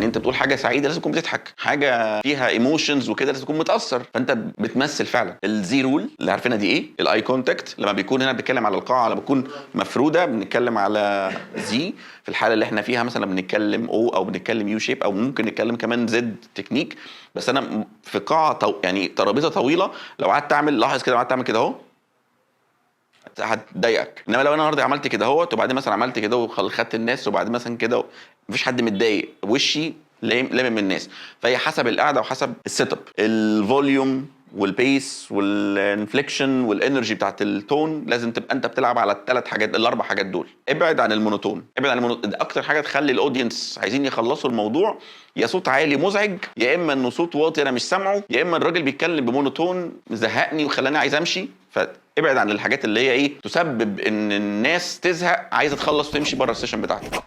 يعني انت بتقول حاجه سعيده لازم تكون بتضحك، حاجه فيها ايموشنز وكده لازم تكون متاثر، فانت بتمثل فعلا. الزي رول اللي عارفينها دي ايه؟ الاي كونتاكت، لما بيكون هنا بنتكلم على القاعه لما بتكون مفروده بنتكلم على زي، في الحاله اللي احنا فيها مثلا بنتكلم او بنتكلم يو شيب، او ممكن نتكلم كمان زد تكنيك. بس انا في قاعه يعني ترابيزه طويله، لو قعدت اعمل، لاحظ كده، لو قعدت اعمل كده اهو هتضايقك. انما لو انا النهارده عملت كده اهوت وبعدين مثلا عملت كده وخدت الناس وبعدين مثلا كده، مفيش حد متضايق، وشي لامم الناس. فهي حسب القعده وحسب السيت اب، الفوليوم والبيس والانفليكشن والانرجي بتاعت التون، لازم تبقى انت بتلعب على الثلاث حاجات، الاربع حاجات دول. ابعد عن المونوتون، ابعد عن المونوتون، اكتر حاجه تخلي الاودينس عايزين يخلصوا الموضوع، يا صوت عالي مزعج، يا اما انه صوت واطي انا مش سامعه، يا اما الراجل بيتكلم بمونوتون مزهقني وخلاني عايز امشي. فابعد عن الحاجات اللي هي ايه تسبب ان الناس تزهق عايزه تخلص وتمشي بره السيشن بتاعتك.